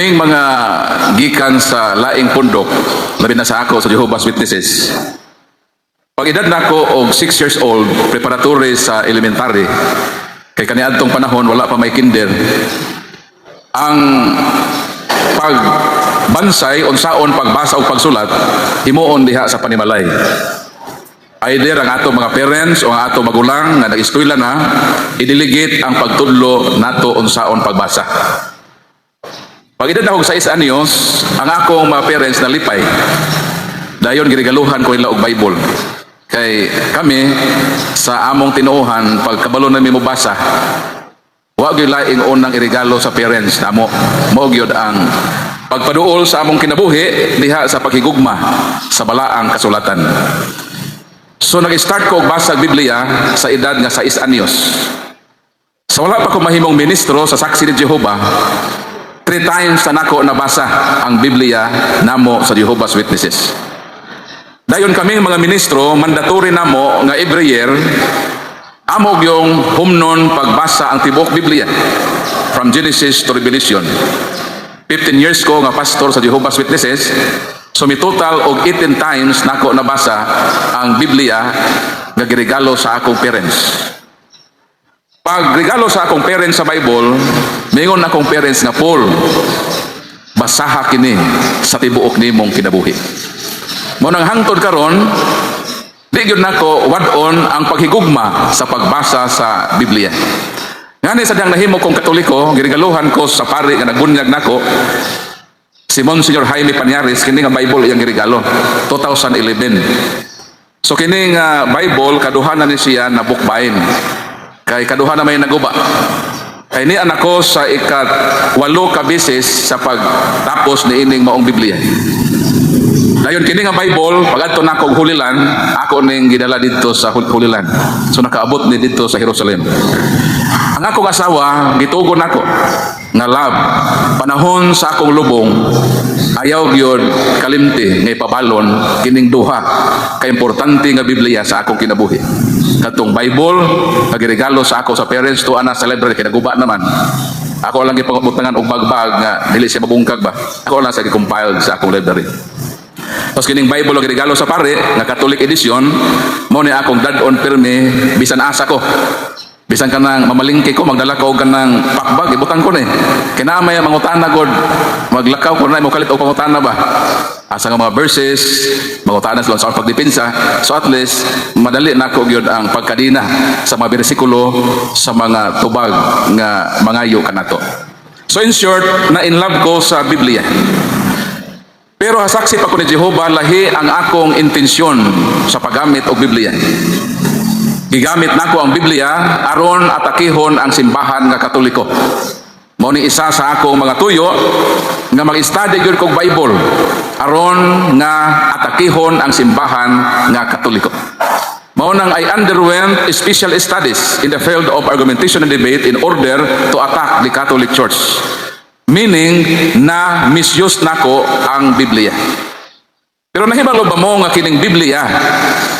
Kaming mga gikan sa laing pundok, labi na sa ako sa Jehovah's Witnesses. Pag edad na ako og 6 years old, preparatory sa elementary, kay kaniadtong panahon wala pa may kinder. Ang pagbansay unsaon pagbasa o pagsulat himuon diha sa panimalay. Either ang ato mga parents o ang ato magulang nga nag-eskwela na, i-delegate ang pagtudlo nato unsaon pagbasa. Pag edad na ako sa 6 anyos, ang akong mga parents nalipay. Dayon girigaluhan ko nila og Bible. Kay kami sa among tinuohan pagkabalo na mi mobasa, wa gyud laing unang irigalo sa parents namo. Mao gyud ang pagpaduol sa among kinabuhi diha sa paghigugma sa balaang kasulatan. So nag-start ko og basag Biblia sa edad nga 6 anyos. Sa wala pa ko mahimong ministro sa Saksi ni Jehovah, 3 times na nako nabasa ang Biblia namo sa Jehovah's Witnesses. Dayon kami mga ministro, mandatory namo nga every year amog yung humnon pagbasa ang tibuok Biblia from Genesis to Revelation. 15 years ko nga pastor sa Jehovah's Witnesses, so mi total og 18 times nako nabasa ang Biblia nga giregalo sa akong parents. Pag regalo sa akong parents sa Bible, mingon akong parents nga, Paul, basaha kini sa tibuok nimong kinabuhi. Mo nang hangtod karon, di gyud nako wad-on ang paghigugma sa pagbasa sa Biblia. Ngani sa diyang nahimo kong Katoliko, girigaluhan ko sa pari nga nagbunyag nako, si Monsignor Jaime Pañares, kini nga Bible iyang girigalo, 2011. So kini nga Bible, kaduhanan ni siya na bukbain. Kay kaduha na may naguba. Kay ni anak ko sa ika-8 ka beses sa pagtapos ni ining maong Biblia. Dayon kini nga Bible, pagadto nako og Hulilan, ako ning gidala dito sa Hulilan. So nakaabot ni dito sa Jerusalem. Ang akong asawa gitugon nako nga love, panahon sa akong lubong, ayaw gyud kalimti nga ipabalon kining duha ka importante nga Biblia sa akong kinabuhi. Katong Bible nga giregalo sa ako sa parents to ana sa library kay naguba naman. Ako lang gipangutangan og bagbag nga dili siya mabungkag ba. Ako lang sa gi-compile sa akong library. Tapos kining Bible nga giregalo sa pare nga Catholic edition, mo ni akong dad-on pirmi bisan asa ko. Bisan ka nang mamalingki ko, magdala ko kanang pakbag, ibutang ko ni. Kinamay mangutana god, maglakaw ko na mo kalit og pangutana ba. Asa nga mga verses, mangutana sila sa pagdepensa. So at least madali nako gyud ang pagkadina sa mga bersikulo sa mga tubag nga mangayo kanato. So in short, na in love ko sa Biblia. Pero hasaksi pa ko ni Jehovah, lahi ang akong intensyon sa paggamit og Biblia. Gigamit nako ang Biblia aron atakihon ang simbahan nga Katoliko. Mao ni isa sa akong mga tuyo nga mag-study gyud kog Bible aron nga atakihon ang simbahan nga Katoliko. Mao nang I underwent special studies in the field of argumentation and debate in order to attack the Catholic Church. Meaning na misuse nako ang Biblia. Pero nahibalo ba mo nga kining Biblia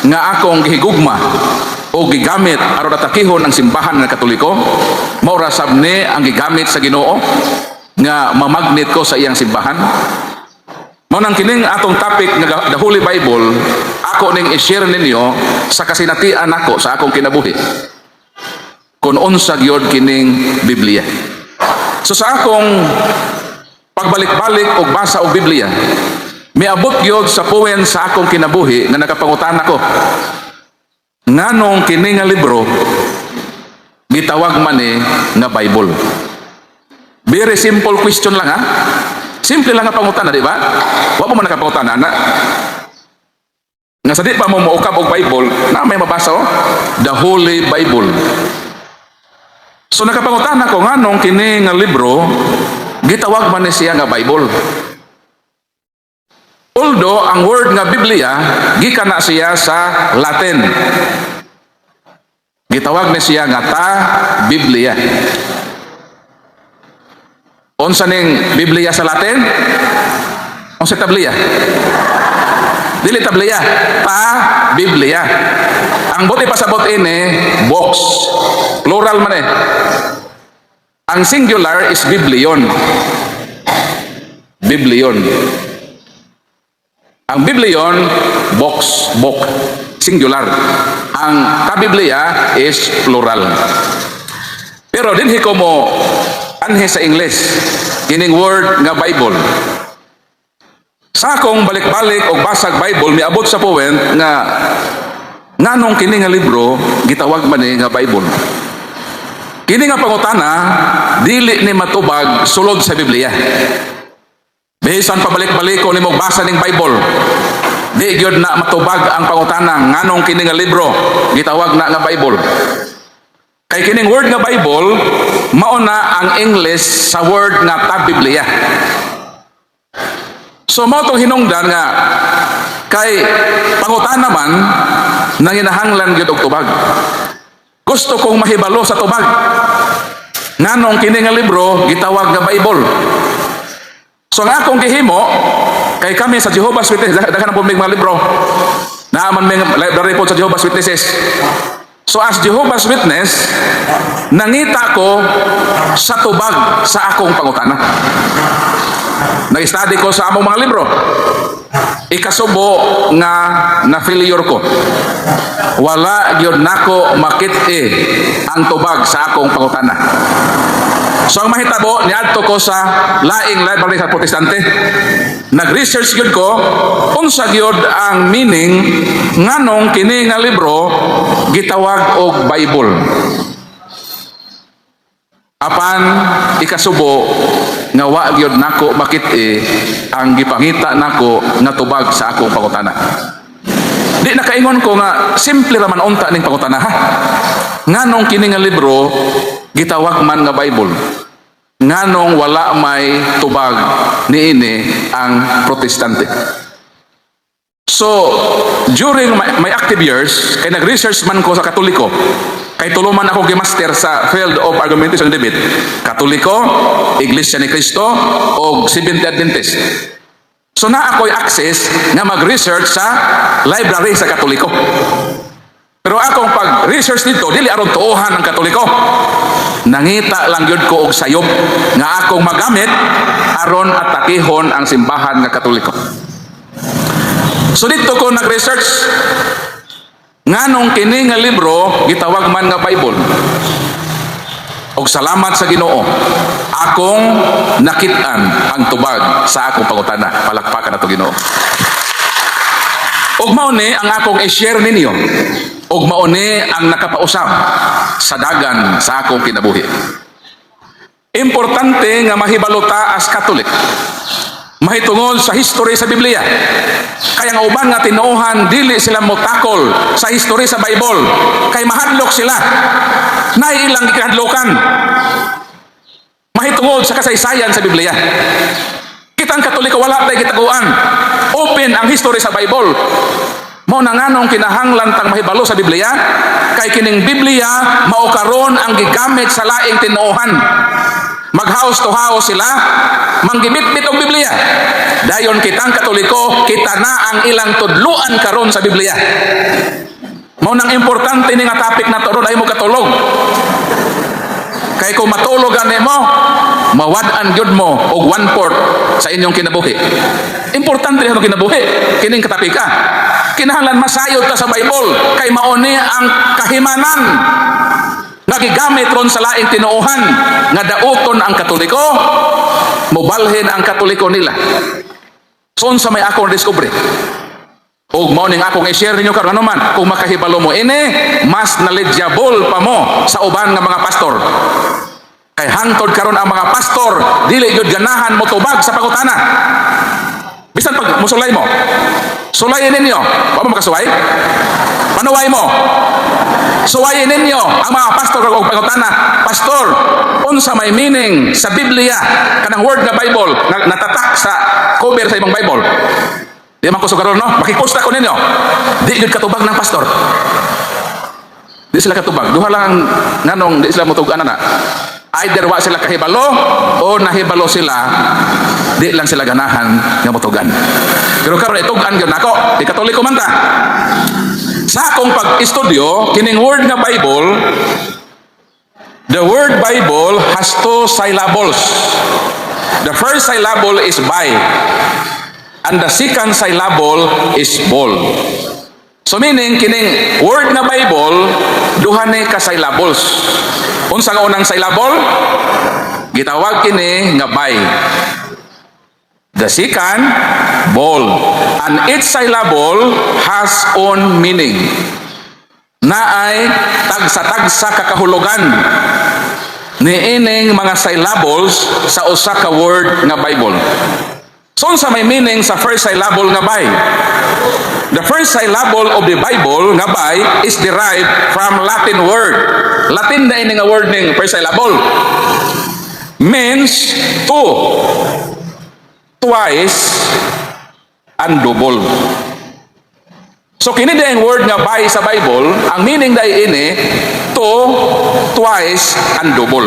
nga akong gihigugma o gigamit aron atakihon ang simbahan ng Katoliko, maura sab ni ang gigamit sa Ginoo nga mamagnet ko sa iyang simbahan. Mao nang kining atong topic nga the Holy Bible, ako ning i-share ninyo sa kasinatian nako sa akong kinabuhi kun unsa gyud kining Biblia. So sa akong pagbalik-balik og basa og Biblia, miabot gyud sa puwen sa akong kinabuhi nga nakapangutan ako. Nganong kini nga libro gitawag man nga Bible? Very simple question lang ha. Simple lang nga pangutana, di ba? Wa mo man nakapangutana na. Nga sa di pa mo maukab og Bible, na may mabasa the Holy Bible. So nakapangutana ko nganong kini nga libro gitawag man siya nga Bible. Although ang word nga Biblia gikan na siya sa Latin. Gitawag na siya nga ta Biblia. Unsa ning Biblia sa Latin? Unsa tablia? Dili tablia, ta Biblia. Ang buti pasabot ini box. Plural man eh. Ang singular is Biblion. Biblion. Ang Biblion, book, singular. Ang kabiblia is plural. Pero dinhi ko mo anhe sa English, kining word nga Bible. Sa akong balik-balik o basag Bible, miabot sa point nga nganong kini nga libro gitawag man nga Bible. Kini nga pangutana dili ni matubag sulod sa Biblia. Bisan pabalik-balik ko nimo basa ning Bible, di gyud na matubag ang pangutana nganong kini nga libro gitawag na nga Bible. Kay kining word nga Bible mao na ang English sa word nga ta Biblia. So mao tong hinungdan nga kay pangutana man nanginahanglan gyud og tubag. Gusto kong mahibalo sa tubag. Nganong kini nga libro gitawag nga Bible. So nga akong gihimo kay kami sa Jehovah's Witnesses daghan po mig mga libro. Naaman may library po sa Jehovah's Witnesses. So as Jehovah's Witness, nangita ko sa tubag sa akong pangutana. Nag-study ko sa among mga libro. Ikasubo nga na-failure ko. Wala gyud nako makit-i ang tubag sa akong pangutana. So ang mahitabo, niadto ko sa laing library sa Protestante. Nag-research gyud ko unsa gyud ang meaning nganong kini nga libro gitawag og Bible. Apan ikasubo nga wa gyud nako makit-i ang gipangita nako nga tubag sa akong pangutana. Di nakaingon ko nga simple ra man unta ning pangutana ha. Nganong kini nga libro gitawag man nga Bible. Nganong wala may tubag niini ang Protestante. So, during my active years, kay nag-research man ko sa Katoliko, kay tuluman ako gimaster sa field of argumentation and debate, Katoliko, Iglesia ni Cristo, o Seventh-day Adventist. So na ako'y access nga mag-research sa library sa Katoliko. Pero akong pag-research dito, dili aron tuuhan ang Katoliko. Nangita lang yun ko og sayop nga akong magamit aron atakihon ang simbahan nga Katoliko. So dito ko nag-research nganong kini nga libro gitawag man nga Bible. Og salamat sa Ginoo, akong nakit-an ang tubag sa akong pangutana. Palakpakan nato Ginoo. Og mao ni ang akong i-share ninyo. Og mao ni ang nakapausap sa dagan sa akong kinabuhi. Importante nga mahibalota as Katolik. Mahitungod sa history sa Biblia. Kaya nga uban nga tinuohan dili sila motakol sa history sa Bible. Kay mahadlok sila. Nay ilang gikahadlokan. Mahitungod sa kasaysayan sa Biblia. Kitang Katoliko wala tay gitaguan. Open ang history sa Bible. Mao na nganong kinahanglan tang mahibalo sa Biblia kay kining Biblia mao karon ang gigamit sa laing tinuohan. Mag-house to house sila, manggibit-bit og Biblia. Dayon kitang Katoliko, kita na ang ilang tudluan karon sa Biblia. Mao nang importante ni nga topic na to ay mo katulog. Kay kung matulogan nimo, mawad-an gyud mo og 1/4 sa inyong kinabuhi. Importante ang kinabuhi, kining katapika. Kinahanglan masayod ta sa Bible kay mao ni ang kahimanan nagigamit ron sa laing tinuohan nga dauton ang Katoliko, mobalhin ang Katoliko nila. So unsa may akong discovery? Og mao ning akong i-share ninyo karon naman kung makahibalo mo ini, mas knowledgeable pa mo sa uban nga mga pastor. Kay hangtod karon ang mga pastor dili gyud ganahan mo tubag sa pangutana. Bisan pag musulay mo, sulayin ninyo. Wa mo makasuway? Panuway mo. Suwayin ninyo ang mga pastor og pangutana. Pastor, unsa may meaning sa Biblia kanang word nga Bible na natatak sa cover sa imong Bible? Di man ko sugaron no? Makikusta ko ninyo. Di gyud katubag ng pastor. Di sila katubag. Duha lang nganong di sila motugan na. Either wa sila kahibalo o nahibalo sila, di lang sila ganahan nga motugan. Pero karon itugan gyud nako, di Katoliko man ta. Sa akong pag-estudyo, kining word nga Bible, the word Bible has 2 syllables. The first syllable is by, and the second syllable is bol. So meaning, kining word na Bible, duha ni ka syllables. Unsa nga unang syllable? Gitawag kini nga by. The second, bol. And each syllable has own meaning. Naay tagsa-tagsa kakahulugan ni ining mga syllables sa usa ka word nga Bible. So sa may meaning sa first syllable nga by. The first syllable of the Bible nga by is derived from Latin word. Latin na ini nga word ning first syllable. Means two, twice, and double. So kini ang word nga by sa Bible, ang meaning dai ini two, twice, and double.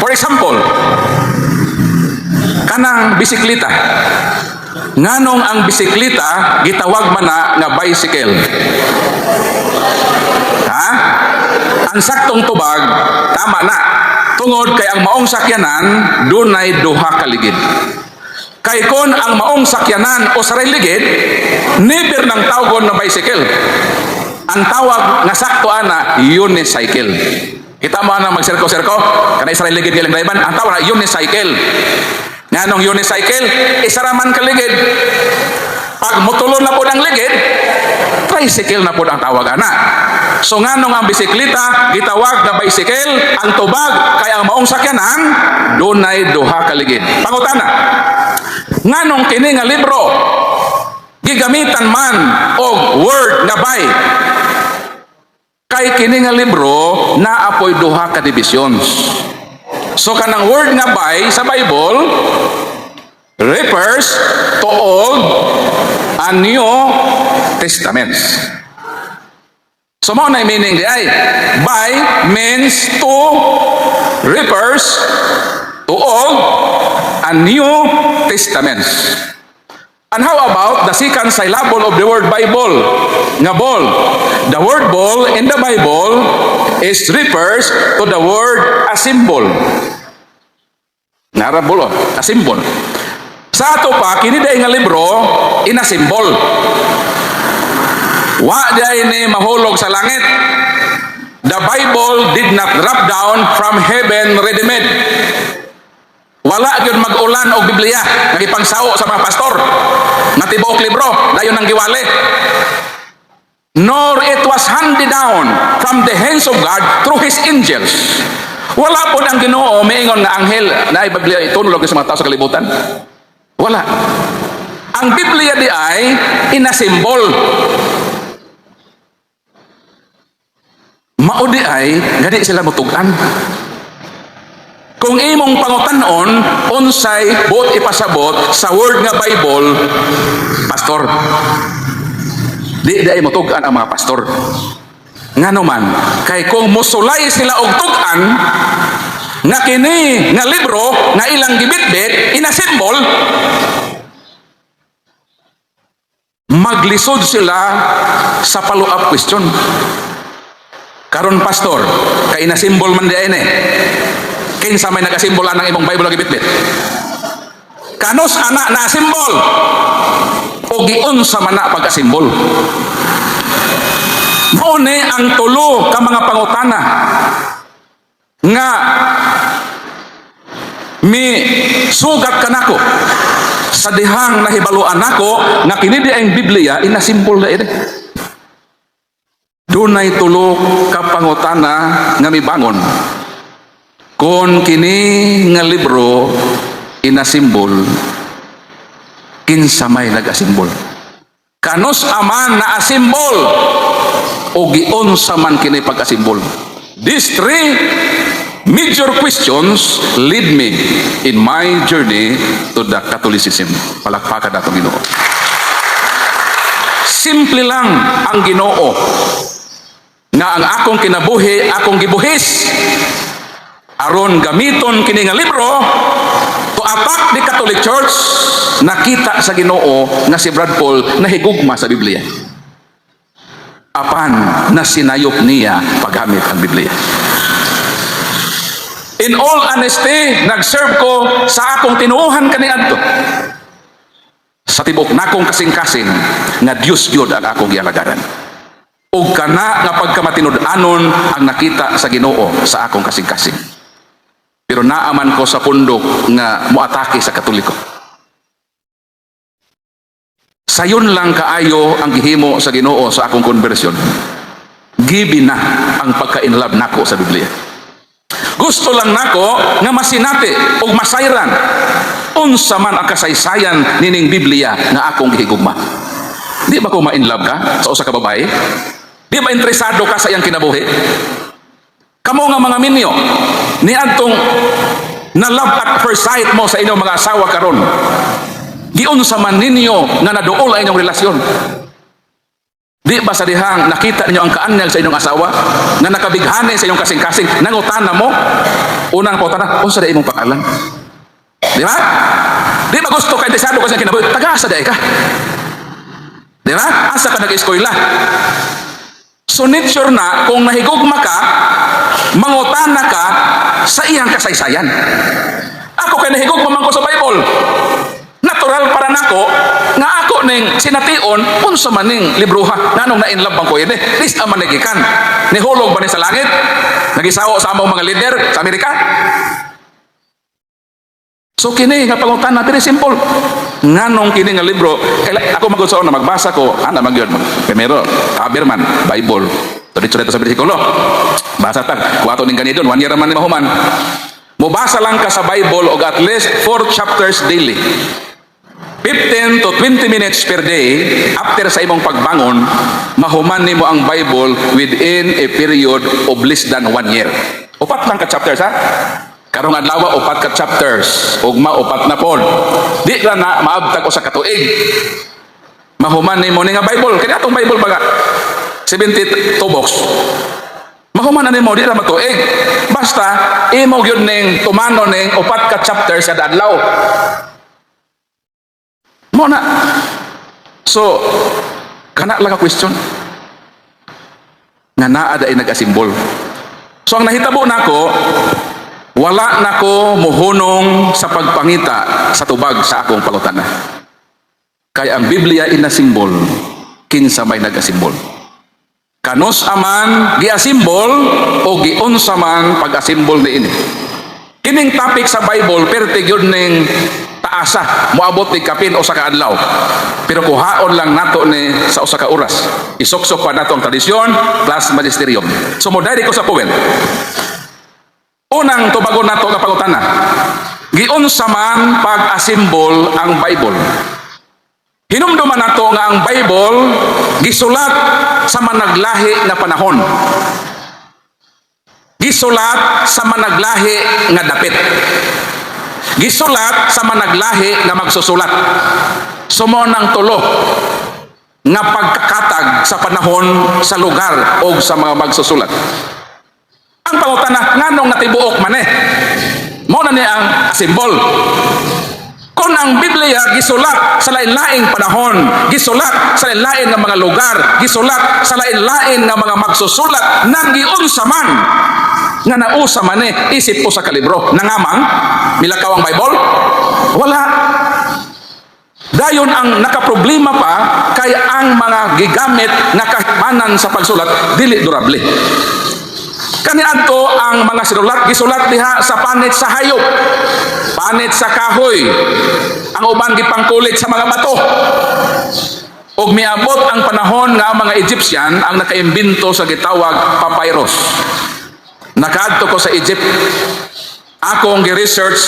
For example, kanang bisikleta. Nganong ang bisikleta gitawag man na nga bicycle? Ha? Ang saktong tubag tama na. Tungod kay ang maong sakyanan dunay duha ka ligid. Kay kon ang maong sakyanan o saray ligid, never nang tawgon na bicycle. Ang tawag nga sakto ana unicycle. Kita mo na mag-sirko-sirko, kanay saray ligid kay lang driban, ang tawag na unicycle. Nganong unicycle, isaraman ka ligid. Pag mutulon na po ang ligid, tricycle na po ang tawag ana. So nganong ang bisikleta gitawag na bicycle, ang tubag kay ang maong sakyanan dunay duha ka ligid. Pangutana, nganong kini nga libro gigamitan man og word nga by? Kay kini nga libro naapoy duha ka divisions. So kanang word nga by sa Bible refers to Old and New Testaments. So mao na meaning di ay by means to refers to Old and New Testaments. And how about the second syllable of the word Bible? Nga bol. The word bol in the Bible is refers to the word a symbol. Nga bol, a symbol. Sa ato pa, kini day nga libro, ina symbol. Wa day ni mahulog sa langit. The Bible did not drop down from heaven ready-made. Wala gyud mag-ulan og Biblia nagipangsaw sa mga pastor nga tibuok libro dayon nang giwali. Nor it was handed down from the hands of God through His angels. Wala po ang Ginoo miingon nga anghel na ay Biblia itunlog sa mga tao sa kalibutan. Wala. Ang Biblia di ay inasimbol. Mao di ay nga di sila mutugan. Kung imong pangutanon, unsay buot ipasabot sa word nga Bible, pastor. Di ay mutugan ang mga pastor. Ngano man, kay kung musulay sila og tugan, nga kini nga libro nga ilang gibitbit, inasimbol, maglisod sila sa follow-up question. Karon pastor, kay inasimbol man di ay ni. Kinsa may nagasimbolan ng imong Bible gibitbit? Kanos anak na simbol? O giunsa man na pagkasimbol? Mao ni ang tulo ka mga pangutana nga mi sugat kanako sa dihang nahibaluan nako nga kini di ang Biblia inasimbol na ini. Dunay tulo ka pangutana nga mibangon. Kung kini nga libro inasimbol, kinsa may nag-asimbol? Kanos aman na asimbol o giunsa man kini pag-asimbol? These three major questions lead me in my journey to the Catholicism. Palakpakan natong Ginoo. Simple lang ang Ginoo nga ang akong kinabuhi, akong gibuhis aron gamiton kini nga libro to attack the Catholic Church. Nakita sa Ginoo nga si Brad Paul nahigugma sa Biblia. Apan na sinayop niya paggamit ang Biblia. In all honesty, nag-serve ko sa akong tinuohan kaniadto. Sa tibok nakong kasing-kasing nga Dios gyud ang akong gialagaran. Ug kana nga pagkamatinud-anon ang nakita sa Ginoo sa akong kasing-kasing. Pero naaman ko sa pundok nga moatake sa Katoliko. Sayon lang kaayo ang gihimo sa Ginoo sa akong konbersyon. Gibi na ang pagka-inlove nako sa Biblia. Gusto lang nako nga masinati ug masayran unsa man ang kasaysayan nining Biblia nga akong gihigugma. Di ba ko ma-inlove ka sa usa ka babae? Di ba interesado ka sa iyang kinabuhi? Kamo nga mga minyo, niadtong na love at first sight mo sa inyong mga asawa karon. Giunsa man ninyo nga naduol ang inyong relasyon? Di ba sa dihang nakita ninyo ang kaanyag sa inyong asawa na nakabighani sa inyong kasing-kasing, nangutana mo, unang pautana, unsa day imong pangalan? Di ba? Di ba gusto ka interesado ka sa kinabuhi? Taga-asa day ka? Di ba? Asa ka nag-eskwela? So nature na kung nahigugma ka, mangutana ka sa iyang kasaysayan. Ako kay nahigugma man ko sa Bible. Natural para nako nga ako ning sination unsa man ning libruha nganong na-inlove bang ko ini lis man nagikan ni hulog ba ni sa langit nagisawo sa among mga leader sa Amerika. So kini nga pangutan natin simple nganong kini nga libro ako magudsaon na magbasa ko ana magyud primero Haberman Bible dito sa bersikulo basa tag kuwato ning ganidon 1 year man ni mahuman mobasa lang ka sa Bible og at least 4 chapters daily 15 to 20 minutes per day after sa imong pagbangon mahuman nimo ang Bible within a period of less than 1 year. Upat lang ka chapters ha. Karong adlaw upat ka chapters ug maupat na pod. Di ra na maabtag usa ka tuig. Mahuman nimo ni nga Bible kani atong Bible baga 72 books. Mahuman na nimo di ra matuig. Basta imo gyud ning tumano ning upat ka chapters sa adlaw. Mo na. So, kana lang ka question. Nga naa da ay nag-asimbol. So, ang nahitabo nako, wala nako muhunong sa pagpangita sa tubag sa akong pangutana. Kaya ang Biblia inasimbol, kinsa may nag-asimbol. Kanos aman giasimbol o giunsa man pag-asimbol niini. Kining topic sa Bible pertig yun ning taasa moabot ni kapin usa ka adlaw pero kuhaon lang nato ni sa usa ka oras isuksok pa nato ang tradisyon plus magisterium. So mo diri ko sa point unang tubagon nato nga pangutana giunsa man pag-asimbol ang Bible. Hinumduman nato nga ang Bible gisulat sa managlahi nga panahon, gisulat sa managlahi nga dapit, gisulat sa managlahi nga magsusulat. Sumo nang tulo nga pagkakatag sa panahon, sa lugar o sa mga magsusulat. Ang pangutana nganong natibuok maneh mao na ni ang simbol. Kung ang Biblia gisulat sa lain-laing panahon, gisulat sa lain-lain nga mga lugar, gisulat sa lain-lain nga mga magsusulat, nang giunsa man nga nausa man isip ko sa kalibro nangamang milakaw ang Bible wala. Dayon ang nakaproblema pa kay ang mga gigamit nga kahimanan sa pagsulat dili durable. Kaniadto ang mga sinulat gisulat diha sa panit sa hayop, panit sa kahoy, ang uban gipangkulit sa mga bato. Og miabot ang panahon nga ang mga Egyptian ang nakaimbento sa gitawag papyrus. Nakaadto ko sa Egypt. Akong gi-research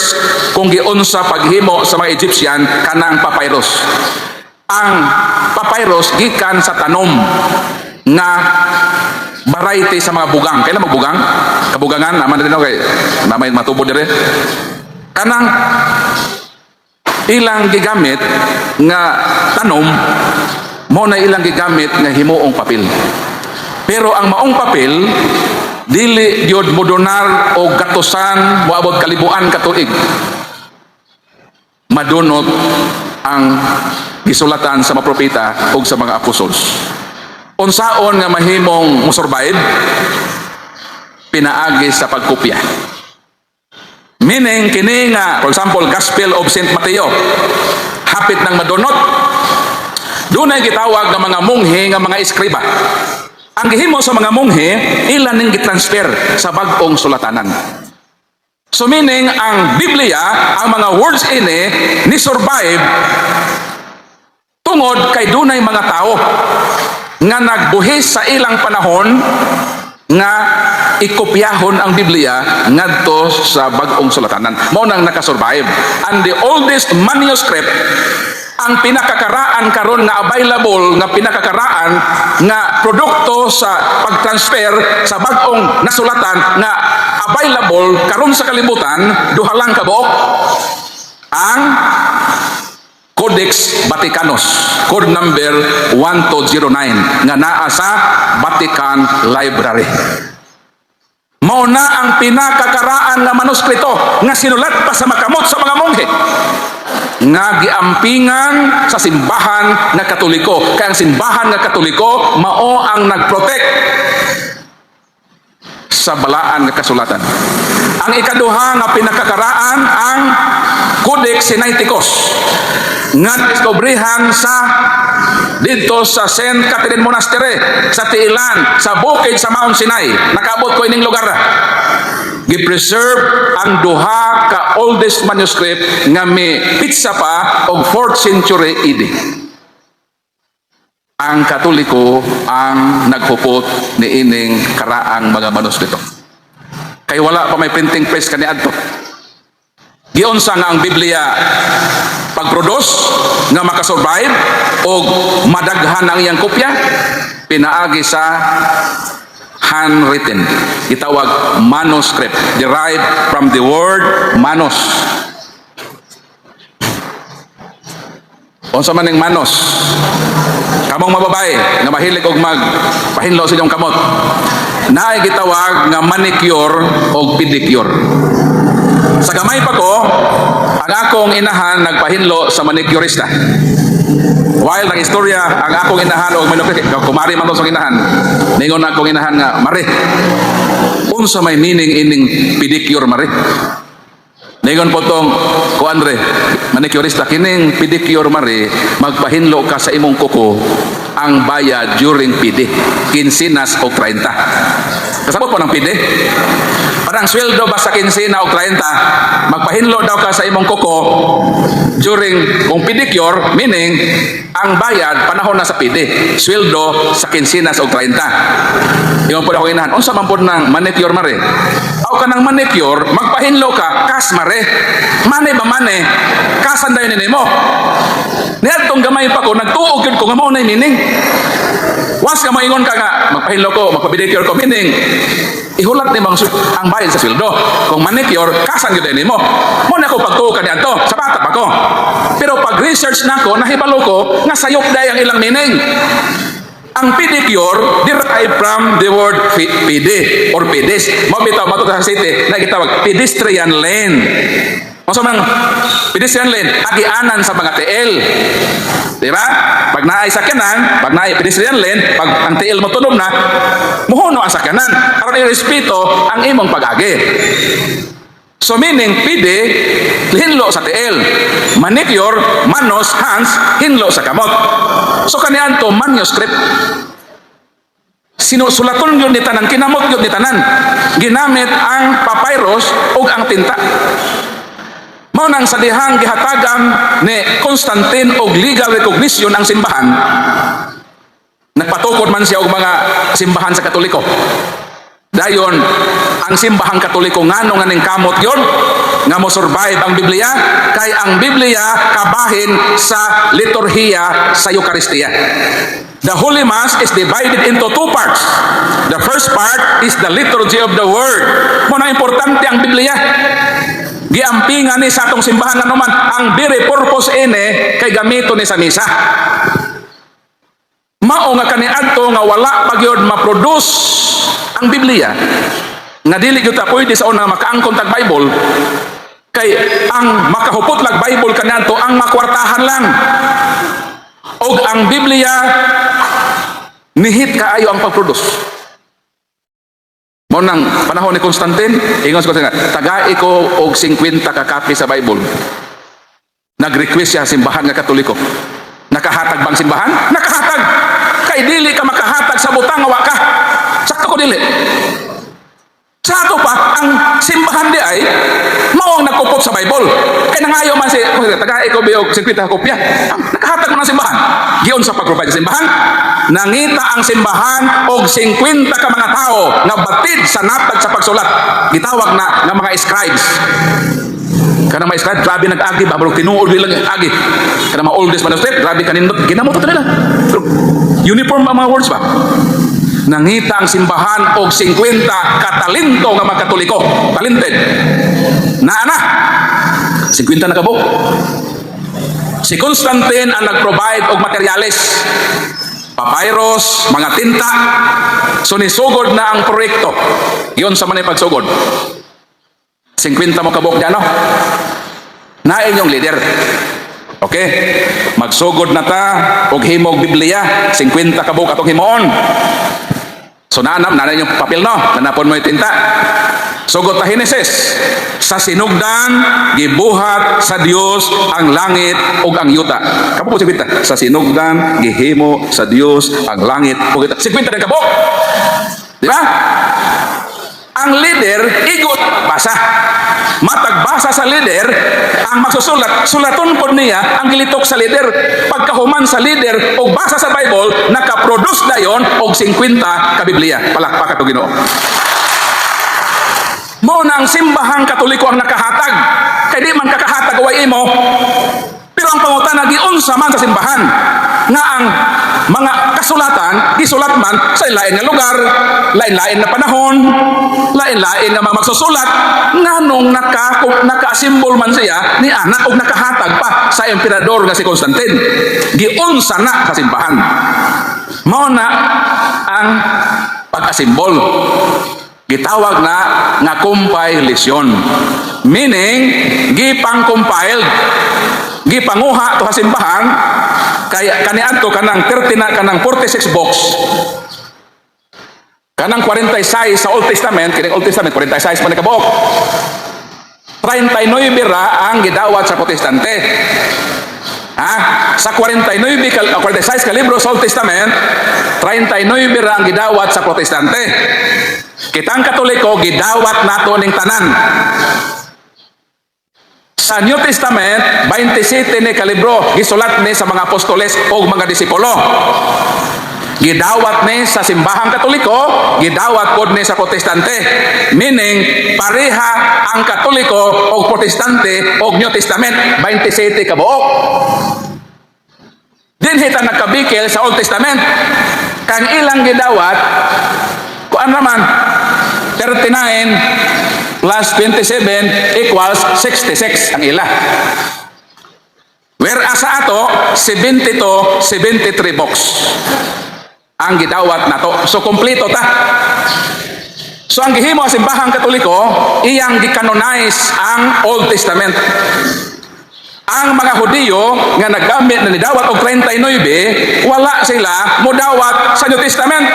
kung giunsa paghimo sa mga Egyptian kanang papyrus. Ang papyrus gikan sa tanom nga variety sa mga bugang. Kailan magbugang? Kabugangan naman din kay mamay matubo dire. Kanang ilang gigamit nga tanom mo na ilang gigamit nga himuong papel. Pero ang maong papel dili gyud modonar o gatusan moabot kalibuan ka tuig. Madunot ang gisulatan sa mga propeta o sa mga apostols. Unsaon nga mahimong mosurvive? Pinaagi sa pagkopya. Meaning, kini nga, for example, Gospel of St. Mateo, hapit ng madunot, doon ay gitawag ng mga munghe nga mga eskriba. Ang gihimo sa mga munghe, ilan ning gitransfer sa bagong sulatanan. So meaning, ang Biblia, ang mga words ini, ni survive tungod kay dunay mga tao nga nagbuhis sa ilang panahon nga ikopyahon ang Biblia ngadto sa bagong sulatanan. Mao nang nakasurvive. And the oldest manuscript, ang pinakakaraan karon nga available nga pinakakaraan nga produkto sa pagtransfer sa bagong nasulatan nga available karon sa kalibutan, duha lang ka buok, ang Codex Vaticanus, code number 1209, nga naa sa Vatican Library. Mao na ang pinakakaraan nga manuskrito nga sinulat pa sa makamot sa mga monghe nga giampingan sa simbahan nga Katoliko. Kaya ang simbahan nga Katoliko mao ang nagprotect sa balaan nga kasulatan. Ang ikaduha nga pinakakaraan ang Codex Sinaiticus nga diskobrihan sa dito sa St. Catherine Monastery sa Tiilan, sa bukid sa Mount Sinai. Nakaabot ko ining lugar. Gi-preserve ang duha ka oldest manuscript nga may pitsa pa og 4th century AD. Ang Katoliko ang naghupot ni ining karaang mga manuskrito. Kay wala pa may printing press kaniadto. Giunsa nga ang Biblia pag-produce nga makasurvive o madaghan ang iyang kopya, pinaagi sa handwritten, itawag manuscript, derived from the word manus. Unsa man ning manus? Kamong mababae nga mahilig og magpahinlo sa inyong kamot, naay gitawag nga manicure o pedicure. Sa gamay pa ko, ang akong inahan nagpahinlo sa manicurista. While ang istorya, ang akong inahan o manicurista, kumari man to sa inahan, ningon na akong inahan nga, Mare, unsa may meaning ining pedicure, Mare? Ningon po tong, ko Andre, manicurista, kining pedicure, Mare, magpahinlo ka sa imong kuko, ang bayad during pidi, 15 o 30. Kasabot po ng pidi. Parang sweldo ba sa 15 o 30, magpahinlo daw ka sa imong kuko during kung pedicure, meaning ang bayad panahon na sa pidi, sweldo sa 15 o 30. Yung po ako inahan, unsa man po ng manicure, Mare? Aw ka ng manicure, magpahinlo ka, kas, Mare. Mane ba mane? Kasan dayon nimo? Niadtong gamay pa ko, nagtuog yun ko nga mao na meaning. Was ka maingon ka nga, magpahinlo ko, magpapedicure ko, meaning ihulat ni ang bayad sa sweldo. Kung manicure, kasan yun nimo? Muna ko pagtuog ka niadto, sa bata pa ko. Pero pag research na ko, nahibalo ko, nga sayop day ang ilang meaning. Ang pedicure derived from the word pede or pedis. Mabitaw mato sa city na gitawag pedestrian lane. Maso man pedestrian lane agianan sa mga TL. Di ba? Pag naay sakyanan, pag naay pedestrian lane, pag ang TL mo tunog na, muhuno ang sakyanan. Aron irespeto ang imong pag-agi. So meaning, pide, hinlo sa TL. Manicure, manos, hands, hinlo sa kamot. So kanian to manuscript. Sinusulaton yun ni tanan, kinamot yun ni tanan. Ginamit ang papyrus ug ang tinta. Mao nang sa dihang gihatagan ni Constantine og legal recognition ang simbahan. Nagpatukod man siya og mga simbahan sa Katoliko. Dayon, ang simbahang Katoliko ngano nga ning kamot yon nga mo survive ang Biblia kay ang Biblia kabahin sa liturhiya sa Eucharistia. The Holy Mass is divided into two parts. The first part is the liturgy of the Word. Mo na importante ang Biblia. Giampingan ni sa atong simbahan nga naman ang very purpose ine kay gamito ni sa misa. Mao nga kaniadto nga wala pagyod ma-produce ang Biblia nga dili gyud ta pwede sa una makaangkon tag Bible kay ang makahupot lag Bible kaniadto ang makwartahan lang. Og ang Biblia nihit kaayo ang pag-produce. Mo nang panahon ni Constantine, ingon sa Constantine, tagai ko og 50 ka copy sa Bible. Nag-request siya simbahan nga Katoliko. Nakahatag bang simbahan? Nakahatag. Kay dili ka makahatag sa butang nga wa ka. Sakto ko dili. Sa ato pa, ang simbahan di ay mao ang nagkupot sa Bible. Kaya nangayo man si taga iko biog 50 kopya. Nakahatag mo ng simbahan. Giyon sa pag-provide sa simbahan, nangita ang simbahan og 50 ka mga tao nga batid sa natag sa pagsulat. Gitawag na nga mga scribes. Kana mga scribes, grabe nag-agi ba? Barog tinuod nilang agi. Kana mga oldest manuscript, grabe kanindot. Ginamot nila. Uniform ang mga words ba? Nangita ang simbahan og 50 katalento nga mga Katoliko. Talented. Na 50 na kabuk. Si Constantine ang nag-provide og materyales. Papyrus, mga tinta. So nisugod na ang proyekto. Iyon sa manay pagsugod. 50 mo kabuk dyan, no? Na inyong leader. Okay? Magsugod na ta og himog Biblia. 50 kabuk atong himoon. So nanap yung papel, no? Nanapon mo yung tinta. Sugot ta Henesis. Sa sinugdan, gibuhat sa Dios ang langit ug ang yuta. Kapo po 50. Sa sinugdan, gihimo sa Dios ang langit ug yuta. 50 na kabuk. Di ba? Ang leader, igot basa. Matagbasa sa leader, ang magsusulat, sulaton po niya ang gilitok sa leader. Pagkahuman sa leader o basa sa Bible, nakaproduce na yon og 50 ka Biblia. Palakpak ato Ginoo. Mo nang simbahang Katoliko ang nakahatag. Kay di man kakahatag way imo. Pero ang pangutana giunsa man sa simbahan nga ang mga kasulatan gisulat man sa lain nga lugar, lain-lain na panahon, lain-lain nga mga magsusulat, nganong naka-symbol man siya ni anak og nakahatag pa sa emperador nga si Constantine. Giunsa na sa simbahan. Mao na ang pag-asimbol. Gitawag na nga compilation. Meaning, gipang-compiled. Gipanguha to sa simbahan, kaya kaniadto kanang 30 na kanang 46 books. Kanang 46 sa Old Testament, kining Old Testament 46 man ka book. 39 ra ang gidawat sa Protestante. Sa 46 ka libro sa Old Testament, 39 ra ang gidawat sa Protestante. Kitang Katoliko gidawat nato ning tanan. Sa New Testament, 27 ni kalibro gisulat ni sa mga apostoles o mga disipulo. Gidawat ni sa simbahang Katoliko, gidawat pod ni sa Protestante. Meaning, pareha ang Katoliko o Protestante o New Testament, 27 ka buok. Din hita nagkabikil sa Old Testament. Kang ilang gidawat, kuan naman, 39 plus 27 equals 66 ang ila. Whereas sa ato, 70 to 73 books ang gidawat nato. So, kompleto ta. So, ang gihimo sa simbahang Katoliko, iyang gikanonize ang Old Testament. Ang mga Hudiyo nga naggamit na nidawat og 39, wala sila mudawat sa New Testament.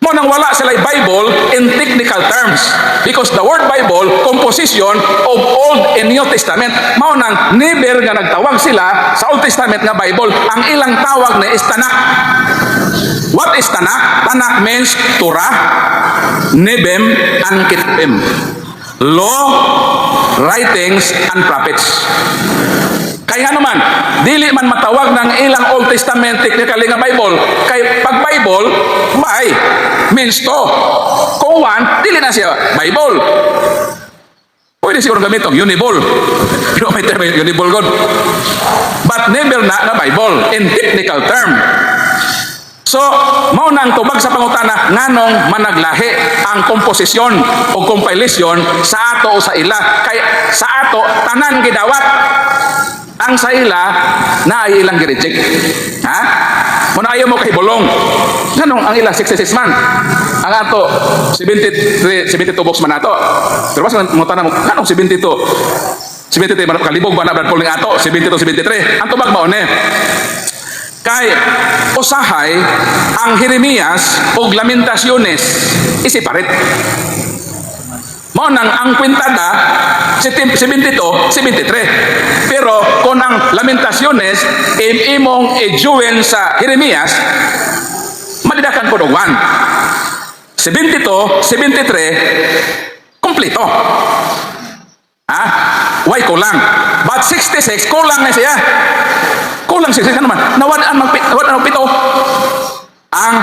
Mo nang wala sila Bible in technical terms, because the word Bible composition of Old and New Testament. Mao nang never nga nagtawag sila sa Old Testament nga Bible. Ang ilang tawag na is Tanakh. What is Tanakh? Tanakh means Torah, Nebem, and Ketubim. Law, writings, and prophets. Kaya naman, dili man matawag ng ilang Old Testament technically nga Bible. Kay pag Bible, by means to. Kung one, dili na siya Bible. Pwede siguro gamitong Unibol. Pero may term Unibol God. But never na Bible in technical term. So, mao nang tubag sa pangutana nganong managlahi ang komposisyon o compilation sa ato o sa ila. Kay sa ato tanan gidawat. Ang sa ila na ay ilang gireject. Muna ayaw mo kay bulong. Ganong ang ila 66 man. Ang ato 72 books man ato. Pero mas mo tanong ganong 72 kalibog ba na Brad Paul ning ato 72 73. Ang tubag mao ni Kay usahay ang Jeremias ug Lamentasyones isiparit. Mao nang ang kwintada 72, 73. Pero kung ang Lamentaciones imong i-join sa Jeremias, madidakan po dogwan. 72, 73, kompleto. Ha? Why kulang? But 66, kulang na siya. Kulang 66 naman. Nawadaan magpito. Ang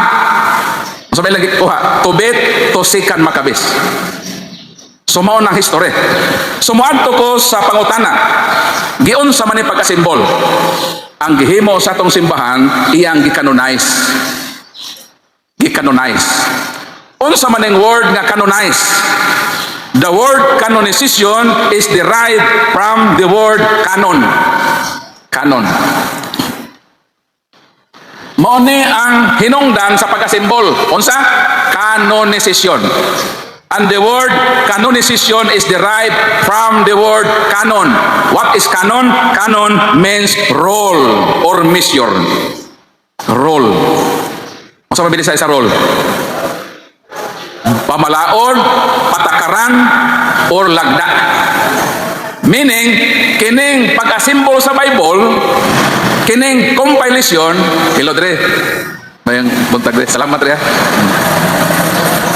sabay lagi kuha, Tobit to Second Maccabees. Sumao ng history. Sumuadto ko sa pangutana. Giun sa man pagkasimbol. Ang gihimo sa atong simbahan iyang gikanonize. Gikanonize. Unsa man ang word nga canonize? The word canonization is derived from the word canon. Canon. Mao ni ang hinungdan sa pagkasimbol. Unsa? Canonization. And the word canonization is derived from the word canon. What is canon? Canon means role or mission. Role. Masa mabili sa role? Pamalaon, patakaran, or lagda. Meaning, kining pag-asimbol sa Bible, kining compilation, hello dre, mayang buntag dre, salamat dre.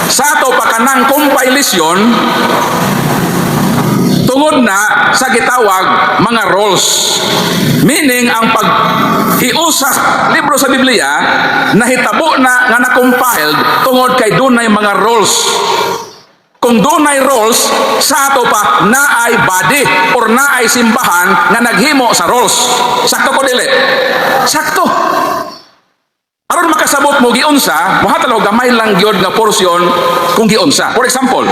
Sa ato pa kanang compilation tungod na sa gitawag mga roles, meaning ang paghiusa libro sa Biblia nahitabo na nga na-compiled tungod kay dunay mga roles. Kung dunay roles, sa ato pa naay body or naay simbahan nga naghimo sa roles. Sakto ko dili? Sakto. Aron makasabot mo giunsa, mohatalo gamay lang gyud nga porsyon kung giunsa. For example,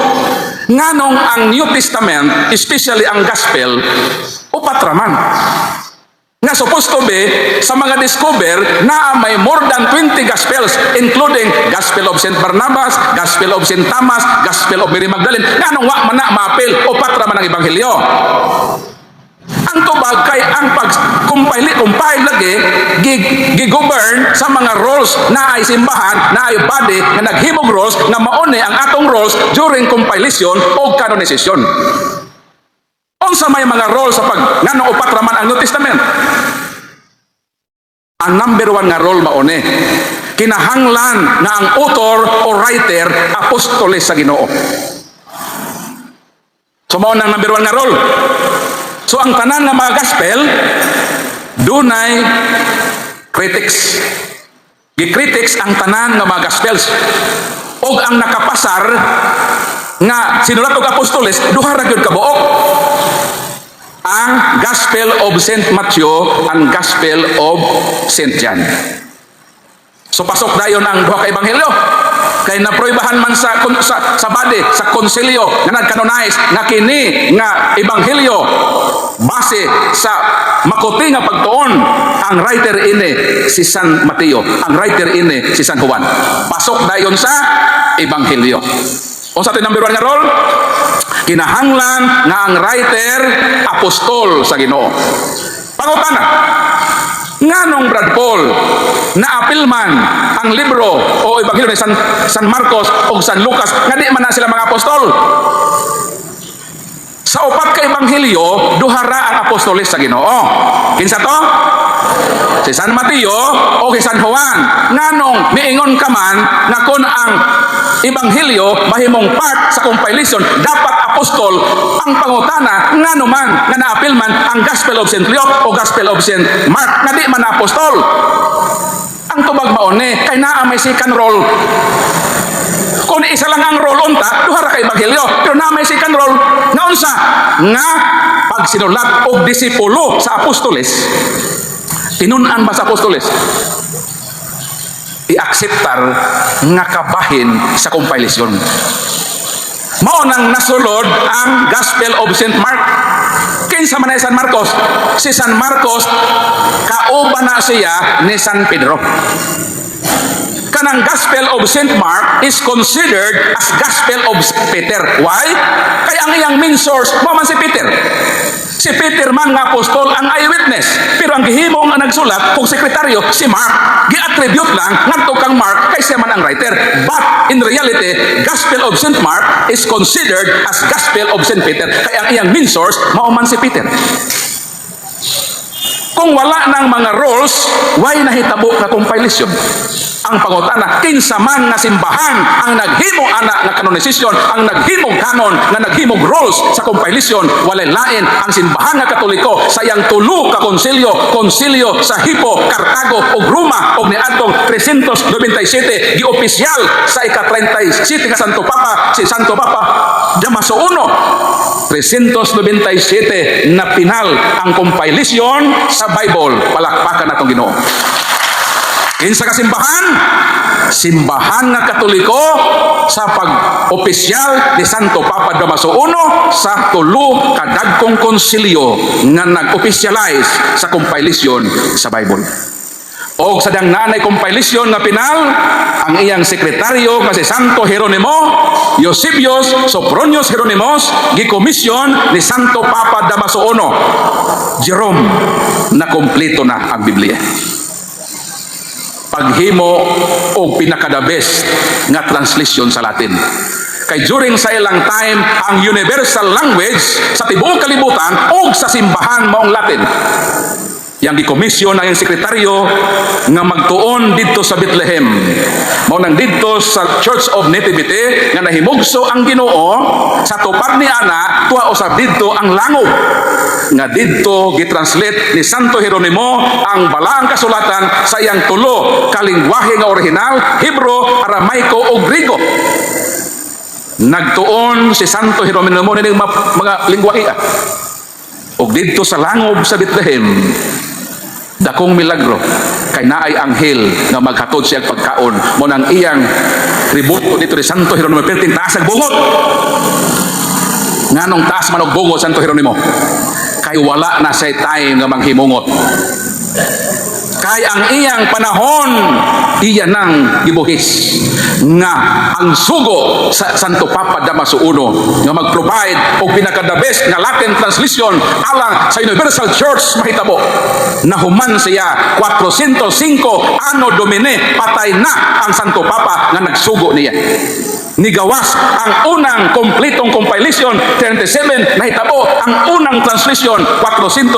nganong ang New Testament, especially ang Gospel, upat raman. Nga supposed to be, sa mga discover, na may more than 20 Gospels, including Gospel of St. Barnabas, Gospel of St. Thomas, Gospel of Mary Magdalene. Nganong wa man na maapil, upat raman ang Ebanghelyo. Ang tubag kay ang pag-compile lagi gigovern sa mga roles na ay simbahan, na ay body nga naghimog roles nga mauni ang atong roles during compilation o canonization. Unsa may mga roles sa pag nganong upat raman ang New Testament? Ang number one nga role mauni, kinahanglan na ang author o writer apostoles sa Ginoo. So mao nang number one nga role. So ang tanan nga mga gospel dunay critics. Gi-critics ang tanan nga mga gospels. Og ang nakapasar nga sinulat og apostoles duha ra gyud ka buok. Ang Gospel of St. Matthew and Gospel of St. John. So pasok dayon ang duha ka ebanghelyo. Kay naproybahan man sa body, sa konsilyo nga nag-canonize nga kini nga ebanghelyo base sa makuti nga pagtuon. Ang writer ini si San Mateo, ang writer ini si San Juan. Pasok dayon sa ebanghelyo. Unsa tay number one nga role? Kinahanglan nga ang writer apostol sa Ginoo. Pangutana, nganong Brad Paul naapil man ang libro o ebanghelyo ni San Marcos o San Lucas nga di man na sila mga apostol? Sa upat ka ebanghelyo duha ra ang apostoles sa Ginoo. Kinsa to? Si San Mateo o si San Juan. Nganong miingon ka man na kun ang ebanghelyo mahimong part sa compilation dapat apostol, ang pangutana ngano man nga naapil man ang Gospel of St. Luke o Gospel of St. Mark nga di man apostol? Ang tubag mauni kay naa may second role. Kung isa lang ang role unta duha ra ka ebanghelyo, pero naa may second role nga unsa nga pagsinulat og disipulo sa apostoles. Tinun-an ba sa apostoles? I-akseptar nga kabahin sa compilation. Mao nang nasulod ang Gospel of St. Mark. Kinsa man ay San Marcos? Si San Marcos kauban na siya ni San Pedro. Kanang Gospel of St. Mark is considered as Gospel of St. Peter. Why? Kaya ang iyang main source mo man si Peter. Si Peter man nga apostol ang eyewitness, pero ang gihimo nga nagsulat kung sekretaryo si Mark, gi-attribute lang ngadto kang Mark kay siya man ang writer. But in reality, Gospel of St. Mark is considered as Gospel of St. Peter. Kaya ang iyang main source mao man si Peter. Kung wala ng mga rules, why nahitabo nga compilation? Ang pangutana, kinsa man nga simbahan ang naghimong ana nga kanonisasyon, ang naghimong kanon nga naghimong rules sa compilation, walay lain ang simbahan nga Katoliko sa iyang tulo ka konsilyo sa Hippo, Cartago ug Roma ug niadtong 397 giopisyal sa ika-37 nga Santo Papa, si Santo Papa Damaso I. 397 na pinal ang compilation sa Bible. Palakpakan natong Ginoo. Kinsa ka simbahan? Simbahan nga Katoliko sa pag-opisyal ni Santo Papa Damaso I sa tulo ka dagkong konsilyo nga nag-opisyalize sa compilation sa Bible. O sa danganay compilation nga pinal, ang iyang sekretaryo kasi Santo Jeronimo, Eusebius Sophronius Hieronymos, gikomisyon ni Santo Papa Damaso I, Jerome, na kompleto na ang Biblia. Paghimo o pinaka-the best nga translation sa Latin. Kay during sa ilang time, ang universal language sa tibuok kalibutan o sa simbahan maong Latin. Yang gikomisyon ang sekretaryo nga magtuon dito sa Bethlehem. Mao nang dito sa Church of Nativity nga nahimugso ang Ginoo sa tupad ni ana tuwa usab dito ang langob. Nga dito gitranslate ni Santo Jeronimo ang balaang kasulatan sa iyang tulo ka lengguwahe nga orihinal, Hebro, Aramaiko ug Griego. Nagtuon si Santo Jeronimo ning mga lengguwahe. Ug dito sa langob sa Bethlehem, dakong milagro kay naay anghel nga maghatod siya pagkaon mo nang iyang tributo dito ni Santo Jeronimo perting taas ang bungot. Nganong taas man og bungot Santo Jeronimo? Kay wala na say time nga manghimungot. Kay ang iyang panahon iya nang gibuhis nga ang sugo sa Santo Papa Damaso I nga mag-provide og pinaka-the best nga Latin translation alang sa Universal Church mahitabo. Nahuman siya 405 Anno Domini, patay na ang Santo Papa nga nagsugo niya. Nigawas ang unang kompletong compilation 37 nahitabo ang unang translation 405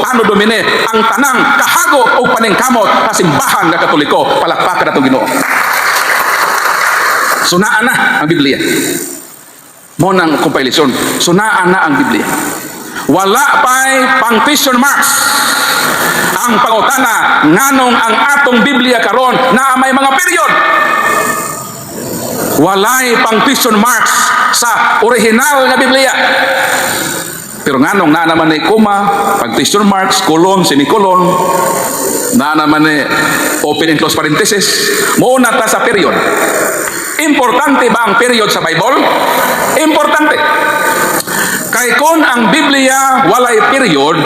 Anno Domini, ang tanang kahago o paningkamot sa simbahan nga Katoliko. Palakpakan natong Ginoo. Sunaan na ang Biblia. Mo nang compilation, sunaan na ang Biblia. Wala pa'y punctuation marks. Ang pangutana, nganong ang atong Biblia karon na may mga period. Walay punctuation marks sa original nga Biblia. Pero nganong na naman ni koma, punctuation marks, colon, semicolon, na naman ni open and close parenthesis, muna ta sa period. Importante ba ang period sa Bible? Importante. Kay kung ang Biblia walay period,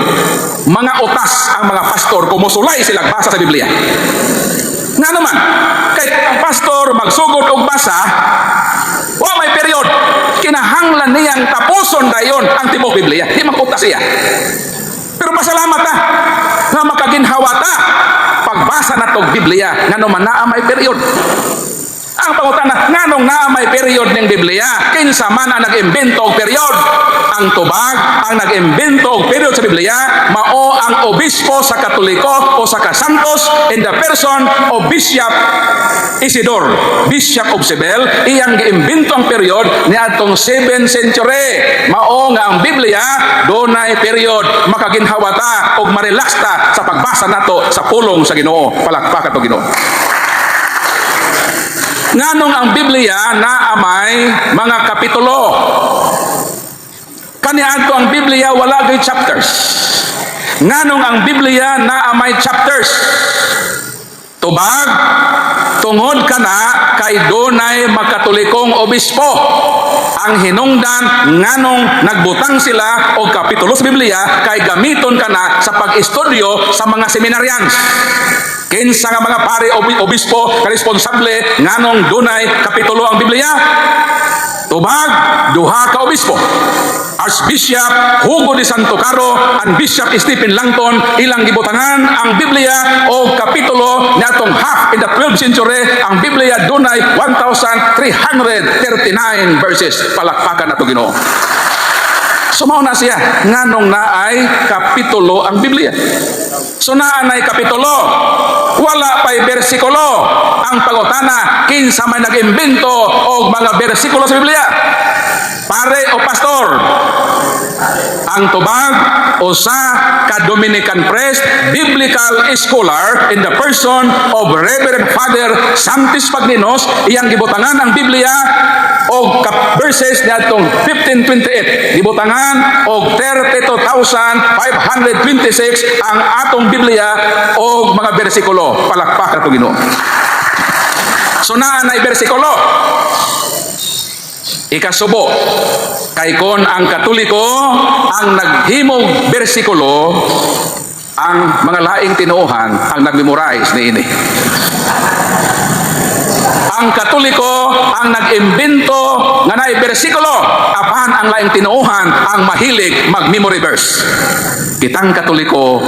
mga utas ang mga pastor kumusulay sila basa sa Biblia. Nga naman, kay ang pastor magsugod og basa, may period. Kinahanglan niyang tapuson dayon ang tibok Biblia. Di makutas siya. Pero pasalamat ta nga makaginhawa ta pagbasa natong Biblia nga naman naa may period. Ang pangutana, nganong naa may period ng Biblia? Kinsa man ang nag-imbento og period? Ang tubag, ang nag-imbento og period sa Biblia, mao ang obispo sa Katoliko o sa Kasantos in the person of Bishop Isidore, Bishop of Sebel. Iyang giimbento ang period ni atong 7th century. Mao nga ang Biblia dunay period. Makaginhawa ta og marelax ta sa pagbasa nato sa pulong sa Ginoo. Palakpakan to Ginoo. Nganong ang Biblia na amay mga kapitulo. Kaniadto ang Biblia wala gay chapters. Nganong ang Biblia na amay chapters. Tubag tungod kana kay dunay makatolikong obispo. Ang hinungdan nganong nagbutang sila og kapitulo sa Biblia kay gamiton kana sa pag-estudyo sa mga seminaryans. Kinsa nga mga pare obispo ka responsable nganong dunay kapitulo ang Biblia? Tubag duha ka obispo. Archbishop Hugo de Santo Caro and Bishop Stephen Langton ilang gibutangan ang Biblia o kapitulo natong half in the 12th century. Ang Biblia dunay 1,339 verses. Palakpakan nato Ginoo. Sumaw na siya nganong naay kapitulo ang Biblia. So naanay kapitulo, wala pa'y bersikulo. Ang pangutana, kinsa may nag-imbento og mga bersikulo sa Biblia? Pare o pastor? Ang tubag usa ka Dominican priest, biblical scholar in the person of Reverend Father Santis Pagninos, iyang gibutangan ang Biblia og verses niadtong 1528, gibutangan og 32,526 ang atong Biblia og mga bersikulo. Palakpak ato Ginoo. So naanay bersikulo. Ikasubo, kay kon ang Katoliko ang naghimog bersikulo, ang mga laing tinuohan ang nagmemorize niini. Ang Katoliko ang nag-imbento nga naay bersikulo, apan ang laing tinuohan ang mahilig mag-memory verse. Kitang Katoliko,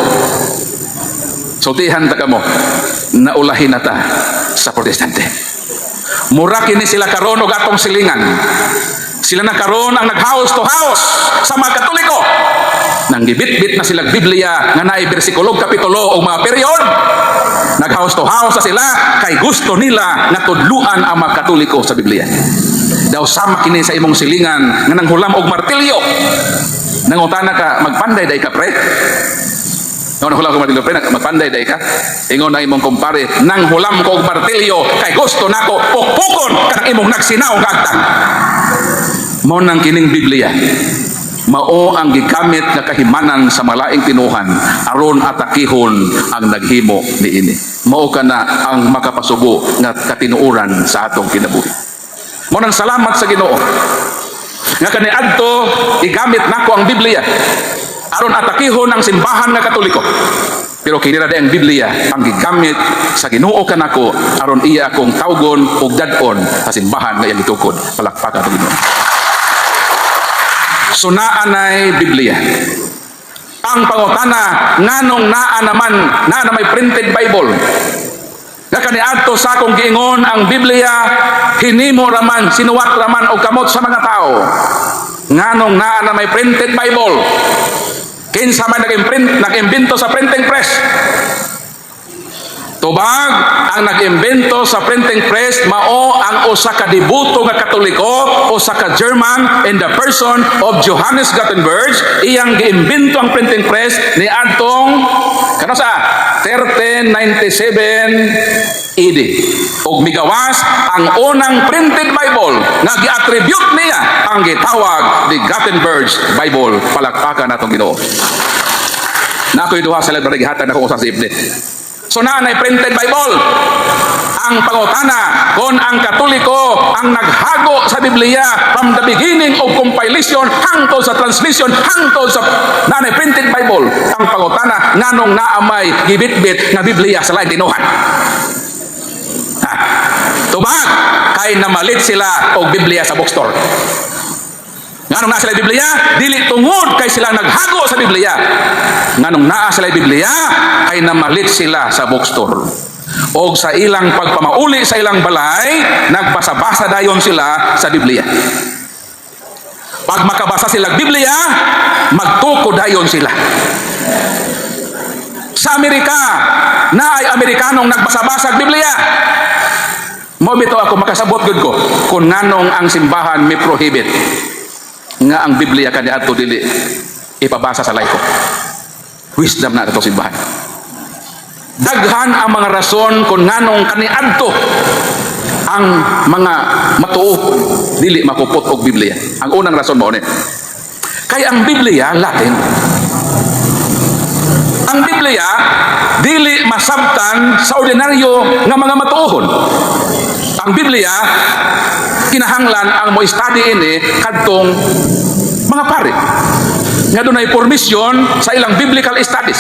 sultihan ta kamo, naulahin nata sa Protestante. Mura kini sila karon og atong silingan. Sila na karon ang nag-house to house sa mga Katoliko. Nang gibit-bit na sila Biblia nga naay bersikulo, kapitulo o mga period. Nag-house to house sa sila kay gusto nila nga tudluan ang mga Katoliko sa Biblia. Daw sama kini sa imong silingan nga nanghulam og martilyo. Nangutana ka, magpanday day ka pre? Nang hulam ko martilyo pre, magpanday day ka? Ingon na imong kumpare, nang hulam ko og martilyo kay gusto nako pukpukon kanang imong nagsinaw nga agtang. Mao nang kining Biblia. Mao ang gigamit nga kahimanan sa malaing tinuhan aron atakihon ang naghimo niini. Mao kana ang makapasubo nga katinuoran sa atong kinabuhi. Mao nang salamat sa Ginoo nga kaniadto igamit nako ang Biblia aron atakihon ang simbahan nga Katoliko. Pero kinira ang Biblia ang gigamit sa Ginoo kanako aron iya akong tawgon ug dad-on sa simbahan nga iyang gitukod. Palakpakan ang Ginoo. So naanay Biblia. Ang pangutana, nganong naa na may printed Bible. Nga kaniadto sa akong giingon ang Biblia hinimo raman, sinuwat raman og kamot sa mga tao. Nganong naa na may printed Bible. Kinsa man nag-imbento sa printing press? Tubag ang nag-imbento sa printing press mao ang usa ka debuto nga Katoliko, usa ka German in the person of Johannes Gutenberg. Iyang giimbento ang printing press ni adtong kano sa 1397 AD. Ug migawas ang unang printed Bible nga gi-attribute niya ang gitawag the Gutenberg Bible. Palakpakan natong Ginoo. Nakoy duha sa library gihatan ako usa sa ibne. So naanay printed Bible. Ang pangutana, kung ang Katoliko ang naghago sa Biblia from the beginning of compilation hangtod sa translation, hangtod sa naanay printed Bible, ang pangutana, nganong naamay gibit-bit nga Biblia sa lain tinuhan? Tubag, kay namalit sila og Biblia sa bookstore. Nganong naa sila Biblia? Dili tungod kay sila naghago sa Biblia. Nganong naa sila Biblia? Kay namalit sila sa bookstore. O sa ilang pagpamauli sa ilang balay, nagbasa-basa dayon sila sa Biblia. Pag makabasa sila Biblia, magtuko dayon sila. Sa Amerika, na ay Amerikanong nagbasa-basa Biblia. Mo bito ako makasabot gud ko kung nganong ang simbahan may prohibit nga ang Biblia kaniadto dili ipabasa sa laiko. Wisdom na ito simbahan. Daghan ang mga rason kung nganong kaniadto ang mga matuo dili makupot og Biblia. Ang unang rason mo ni kay ang Biblia Latin. Ang Biblia dili masabtan sa ordinaryo nga mga matuohon. Ang Biblia kinahanglan ang mo study ini kadtong mga pare nga dunay permission sa ilang biblical studies.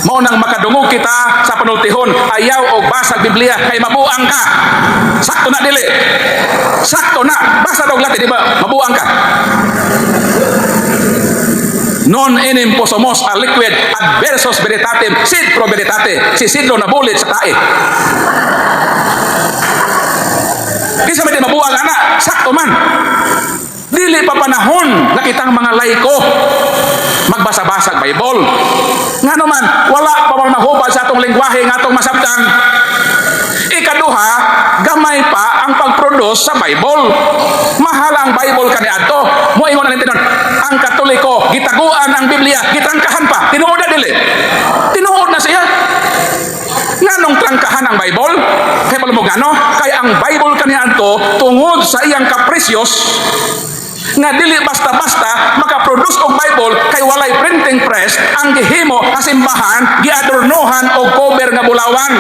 Mao nang makadungog kita sa panultihon, ayaw og basag Biblia kay mabuang ka. Sakto na dili. Sakto na. Basa og lati di ba mabuang ka. Non enim posomos a liquid adversus veritatem sid pro veritate. Si sidlo na bulit sa tae. Kisa may di mabuang ana, sakto man. Dili pa panahon nakitang mga laiko magbasa-basag Bible. Nga naman, wala pa man mahubad sa atong lingwahe nga atong masabtan. Ikaduha, gamay pa ang pag-produce sa Bible. Mahal ang Bible kaniadto. Moingon na nitinon, ang Katoliko gitaguan ang Biblia, gitrangkahan pa. Tinuod na dili. Tinuod na siya. Nganong trangkahan ang Bible? Kaya pala mo gano? Kaya ang Bible kaniadto tungod sa iyang kapresyos nga dili basta-basta makaproduce og Bible kay walay printing press, ang gihimo nga simbahan giadornohan og cover nga bulawan.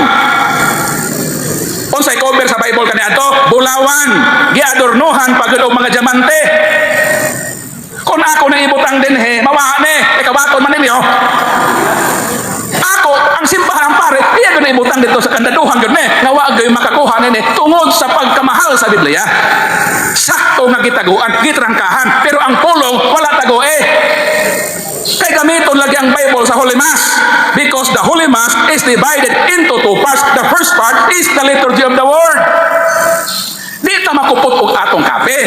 Unsay cover sa Bible kaniadto? Bulawan. Giadornohan pagud og mga diamante. Kung ako nang ibutang dinhe, mawaha ni, ikabaton man ninyo. Ako ang simbahan pare, iya gyud ibutang dito sa kandaduhan gyud ni, nga wa gyud makakuha nini tungod sa pagkamahal sa Biblia. Sakto nga gitaguan, gitrangkahan, pero ang pulong wala tago Kay gamiton lagi ang Bible sa Holy Mass because the Holy Mass is divided into two parts. The first part is the liturgy of the Word. Di ta makupot og atong kape.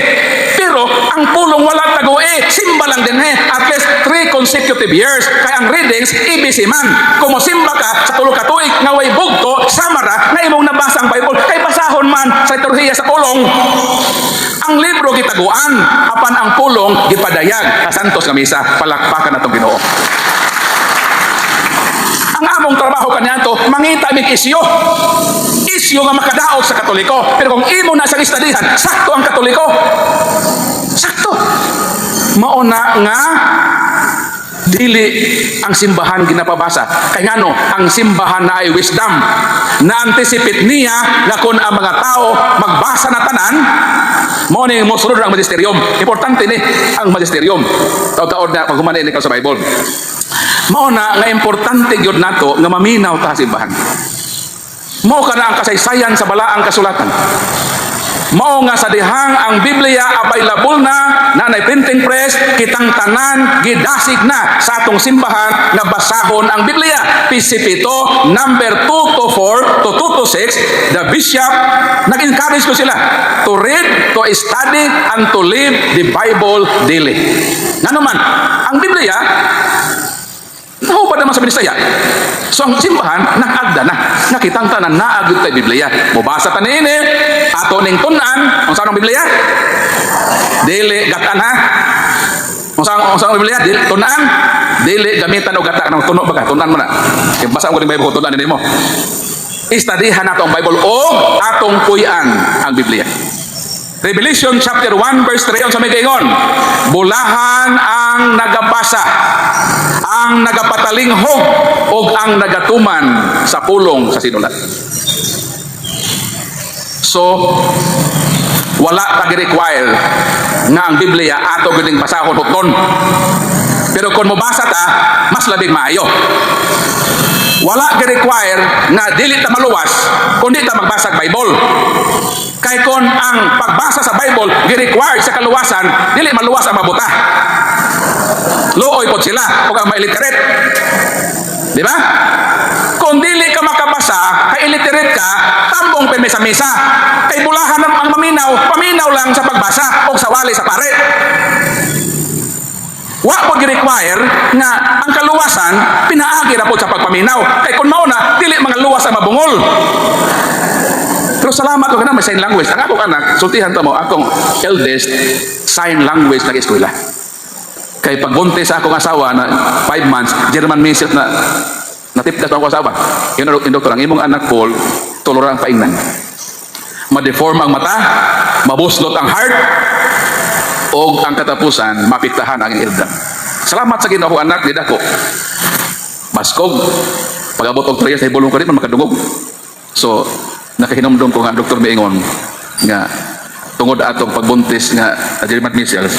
Pero ang pulong wala tago simba lang din at least 3 consecutive years. Kaya ang readings ibisi man. Kung mosimba ka sa tulo ka tuig nga way bugto samara na imong nabasa ang Bible kay basahon man sa liturhiya sa pulong. Ang libro gitaguan apan ang pulong gipadayag sa santos nga misa. Palakpakan natong Ginoo. Ang among trabaho kaniadto mangita mig isyu nga makadaot sa Katoliko. Pero kung imo na sa istadihan, sakto ang Katoliko. Sakto. Mauna nga dili ang simbahan ginapabasa. Kay ngano ang simbahan na ay wisdom. Na-anticipate niya na kung ang mga tao magbasa na tanan, mo ni mosunod ang magisterium. Importante ni ang magisterium. Taod-taod na pag humanay ni ka sa Bible. Mauna nga importante gyud nato nga maminaw ta simbahan. Mao kana ang kasaysayan sa balaang kasulatan. Mao nga sa dihang ang Biblia available na nay printing press, kitang tanan gidasig na sa atong simbahan nga basahon ang Biblia. PC 7 number 2 to 4 to 2 to 6, the bishop nag-encourage ko sila to read, to study and to live the Bible daily. Ngano man ang Biblia nahubad naman sa Binisaya. So ang simbahan, nakagda na. Nakitang tanan na agad tayo Biblia. Mubasa ta niini, ato ning tunan. Ang saan ang Biblia? Dili gatan ha. Ang saan ang Biblia? Dili tunan. Dili gamitan o gatan. Ang tuno ba ka? Tunan mo na. Basa ko ning Bible, tunan din mo. Istadihan nato ang Bible o atong puyan ang Biblia. Revelation chapter 1 verse 3 sa may kaingon, bulahan ang nagabasa, ang nagapatalinghog, o ang nagatuman sa pulong sa sinulat. So, wala tagi-require nga ang Biblia ato gining basahon hukton. Pero kung mabasa ta, mas labing maayo. Wala gi-require nga dili ta maluwas kundi ta magbasa Bible. Kay kon ang pagbasa sa Bible gi-require sa kaluwasan, dili maluwas ang mabuta. Luoy pod sila ug ang mailiterate. Di ba? Kung dili ka makabasa, kay illiterate ka, tambong pa sa misa. Kay bulahan ang maminaw, paminaw lang sa pagbasa o sa wali sa pare. Wa po gi-require nga ang kaluwasan pinaagi ra po sa pagpaminaw. Kay kun mao na dili mga luwas ang mabungol. Pero salamat ko na may sign language. Ang akong anak, sultihan ta mo akong eldest sign language nag-eskwela. Kay pagbuntis sa akong asawa na 5 months, German measles na natipdas pa ako asawa. Yun doktor, ang imong anak Paul, tulurang paingnan. Ma-deform ang mata, mabuslot ang heart, o ang katapusan, mapiktahan ang ildam. Salamat sa Ginoo anak, di dako. Baskog, pag-abot og 3 years, ibulong ko rin, makadungog. So, nakahinumdum ko nga, Dr. Miingon, nga, tungod atong pagbuntis nga, German measles,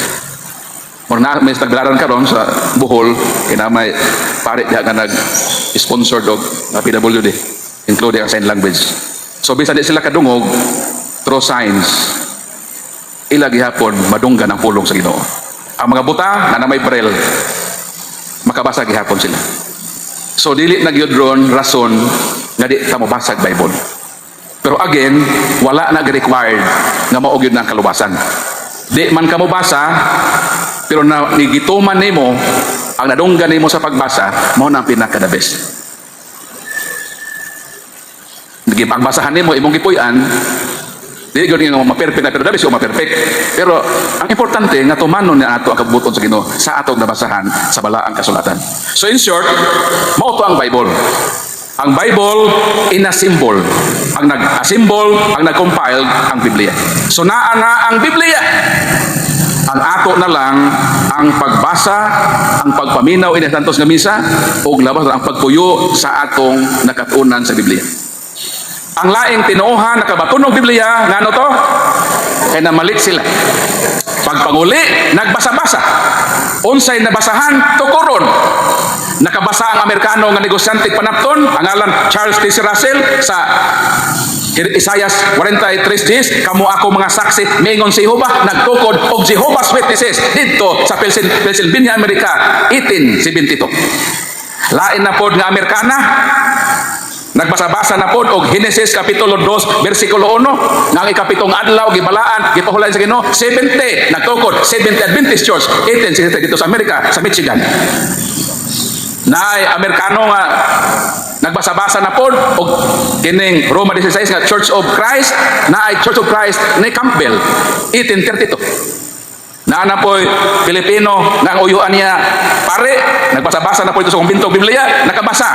Muna may taglaran karon sa Bohol, kina may pare diha nga nag-sponsored og PWD, including ang sign language. So bisan di sila kadungog, through signs, ila gihapon madunggan ang pulong sa Ginoo. Ang mga buta na may braille, makabasa gihapon sila. So dili na gyud ron rason nga di ta mabasag Bible. Pero again, wala na required nga mao gyud nang kalubasan. Di man ka mabasa, pero na nigituman nimo ang nadunggan nimo sa pagbasa, mao na ang pinaka the best. Pagbasahan nimo imong gipuy-an, di gyud nga ma-perfect na, pero the best o ma-perfect. Pero ang importante nga tumanon na ato ang kabuton sa Ginoo sa atong nabasahan sa balaang kasulatan. So in short, mao to ang Bible. Ang Bible in a symbol. Ang nag-assemble, ang nag-compile ang Biblia. So naa na ang Biblia. Ang ato na lang ang pagbasa, ang pagpaminaw ina santos nga misa, ug labas ang pagpuyo sa atong nakatunan sa Biblia. Ang laing tinuohan nakabatunog Biblia, ngano to? Kay namalit sila. Pagpanguli, nagbasa-basa. Unsay nabasahan, tukuron. Nakabasa ang Amerikano nga negosyante panapton, ang ngalan Charles T. Russell sa Isaias 43:10, kamo ako mga saksi miingon si Jehovah, nagtukod og Jehovah's Witnesses dito sa Pennsylvania, Amerika, 1872. Lain na pod nga Amerikana, nagbasa-basa na pod og Genesis kapitulo 2 bersikulo 1 nga ikapitong adlaw gibalaan gipahulan sa Ginoo 70 nagtukod 70 Adventist Church 1860 dito sa Amerika sa Michigan. Naay Amerikano nga nagbasa-basa na pod og kining Roma 16 nga Church of Christ, naay Church of Christ ni Campbell 1832. Naana po'y Pilipino nga ang uyuan niya pare, nagbasa-basa na po ito sa kumbintong Biblia, nakabasa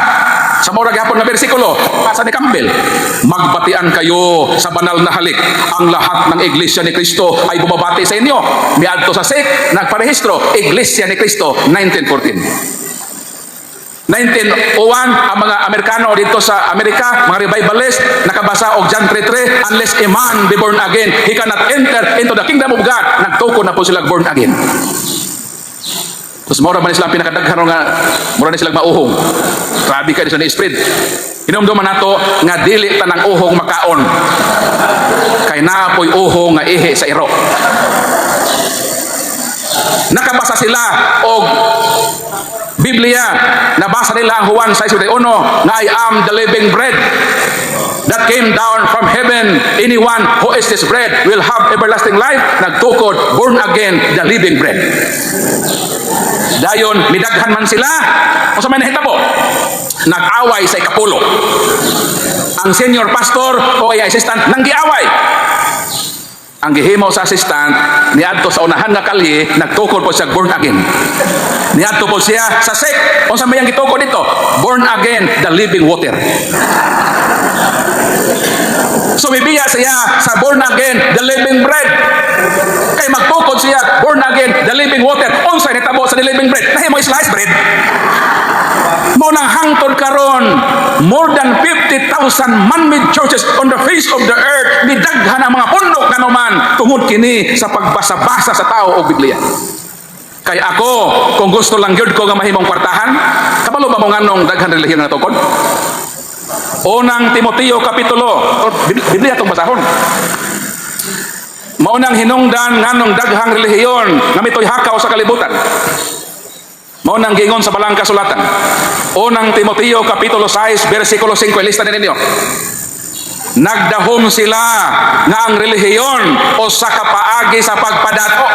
sa murag hapon na bersikulo, basa ni Campbell, magbatian kayo sa banal na halik, ang lahat ng Iglesia ni Kristo ay bumabati sa inyo. Miadto sa SEC, nagparehistro, Iglesia ni Kristo, 1914. 1901, ang mga Amerikano dito sa Amerika, mga revivalist, nakabasa og John 3:3, unless a man be born again, he cannot enter into the kingdom of God. Nagtuko na po sila born again. Tapos mura man sila pinakadaghan nga, mura na sila mauhong. Grabe ka sa ni-spread. Hinumduman nato nga dili tanang uhong makaon. Kay naapoy uhong nga ihi sa iro. Nakabasa sila og Biblia, nabasa nila ang Juan 6:1 na I am the living bread that came down from heaven. Anyone who eats this bread will have everlasting life. Nagtukod, born again, the living bread. Dayon, midaghan man sila. O sa may nahitabo, nag-away sa ikapulo. Ang senior pastor o ay assistant nang giaway. Ang gihimo sa assistant, niadto sa unahan nga kalye, nagtukod po siya born again. Niadto po siya sa SEC. Kung saan may ang gitukod dito? Born again, the living water. So bibiya siya sa born again, the living bread. Kay magtukod siya, born again, the living water. Unsay nitabo sa the living bread? Nahimo sliced bread. Mo nang hangtod karon, more than 50,000 man-made churches on the face of the earth, midaghan ang mga pundok kanuman tungod kini sa pagbasa-basa sa tao og Biblia. Kay ako, kung gusto lang gyud ko nga mahimong kwartahan, kabalo ba mo nganong daghan relihiyon nga tukod? Unang Timoteo kapitulo, Biblia itong basahon. Maunang hinungdan nganong daghang relihiyon nga mitoy hakaw sa kalibutan. Maunang gingon sa balang kasulatan. Unang Timoteo kapitulo 6 bersikulo 5, lista ninyo. Nagdahom sila nga ang relihiyon o sa kapaagi sa pagpadato